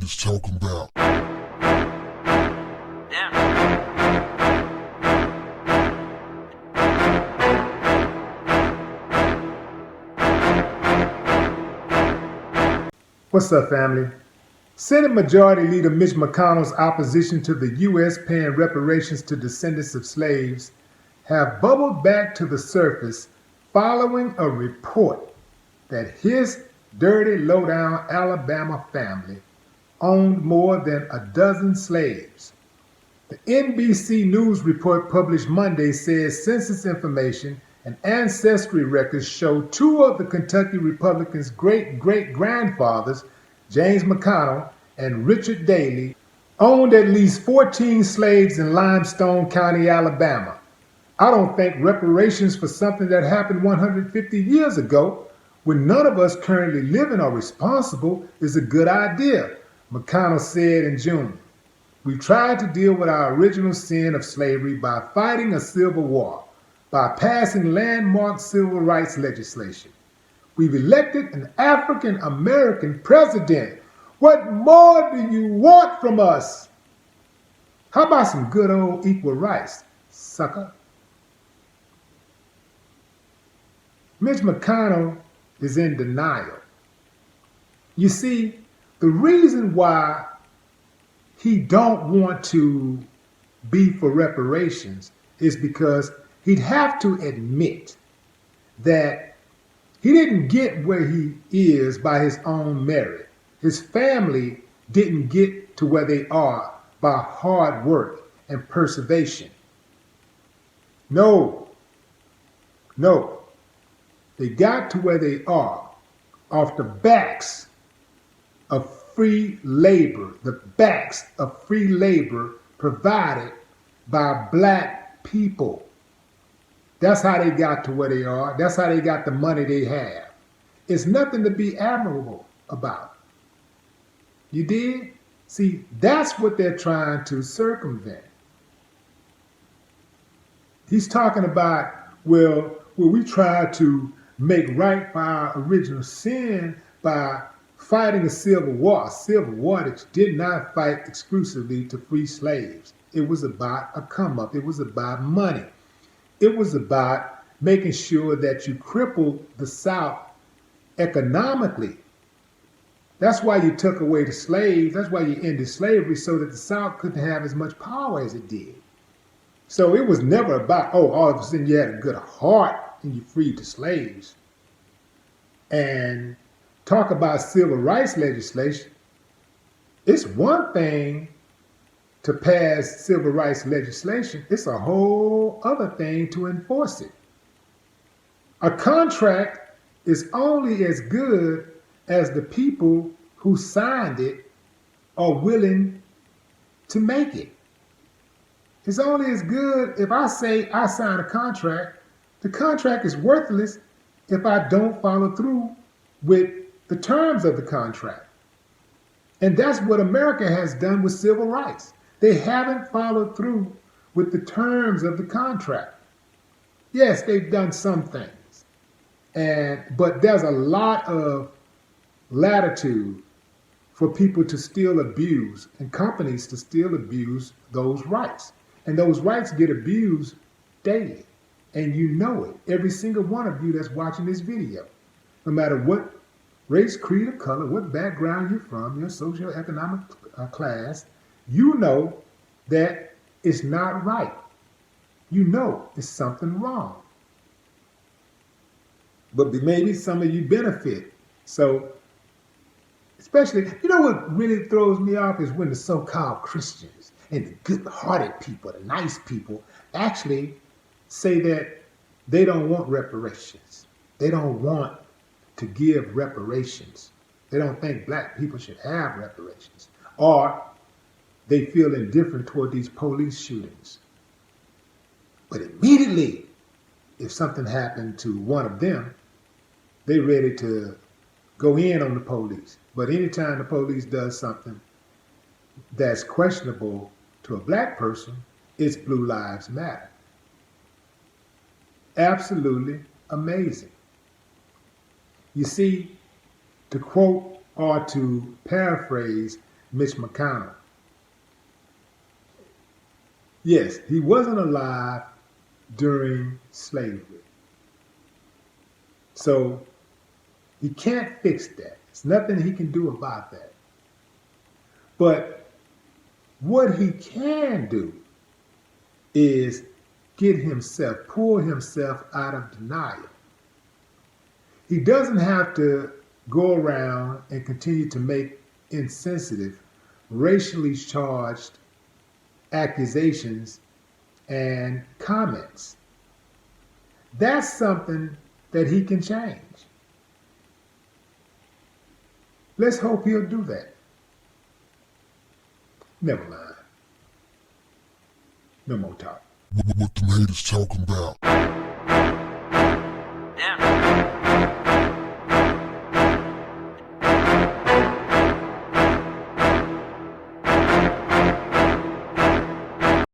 is talking about. What's up, family? Senate Majority Leader Mitch McConnell's opposition to the U.S. paying reparations to descendants of slaves have bubbled back to the surface following a report that his dirty, low-down Alabama family owned more than a dozen slaves. The NBC News report published Monday says census information and ancestry records show two of the Kentucky Republicans' great-great-grandfathers, James McConnell and Richard Daley, owned at least 14 slaves in Limestone County, Alabama. I don't think reparations for something that happened 150 years ago, when none of us currently living are responsible, is a good idea, McConnell said in June. We tried to deal with our original sin of slavery by fighting a civil war, by passing landmark civil rights legislation. We've elected an African American president. What more do you want from us? How about some good old equal rights, sucker? Mitch McConnell is in denial. You see, the reason why he don't want to be for reparations is because he'd have to admit that he didn't get where he is by his own merit. His family didn't get to where they are by hard work and perseveration. No. They got to where they are off the backs of free labor, the backs of free labor provided by black people. That's how they got to where they are. That's how they got the money they have. It's nothing to be admirable about. You did? See, that's what they're trying to circumvent. He's talking about, well, we tried to make right for our original sin by fighting a civil war that you did not fight exclusively to free slaves. It was about a come up. It was about money. It was about making sure that you crippled the South economically. That's why you took away the slaves. That's why you ended slavery, so that the South couldn't have as much power as it did. So it was never about, oh, all of a sudden you had a good heart and you freed the slaves. And talk about civil rights legislation. It's one thing to pass civil rights legislation. It's a whole other thing to enforce it. A contract is only as good as the people who signed it are willing to make it. It's only as good if I say I signed a contract. The contract is worthless if I don't follow through with the terms of the contract. And that's what America has done with civil rights. They haven't followed through with the terms of the contract. Yes, they've done some things, but there's a lot of latitude for people to still abuse and companies to still abuse those rights. And those rights get abused daily. And you know it, every single one of you that's watching this video. No matter what race, creed, or color, what background you're from, your socioeconomic class, you know that it's not right. You know it's something wrong. But maybe some of you benefit. So, especially, you know what really throws me off is when the so-called Christians and the good-hearted people, the nice people, actually say that they don't want reparations. They don't want to give reparations. They don't think black people should have reparations. Or they feel indifferent toward these police shootings. But immediately, if something happened to one of them, they're ready to go in on the police. But anytime the police does something that's questionable to a black person, it's Blue Lives Matter. Absolutely amazing. You see, to quote or to paraphrase Mitch McConnell. Yes, he wasn't alive during slavery. So he can't fix that. There's nothing he can do about that. But what he can do is pull himself out of denial. He doesn't have to go around and continue to make insensitive, racially charged accusations and comments. That's something that he can change. Let's hope he'll do that. Never mind. No more talk. What them haters talking about? Damn.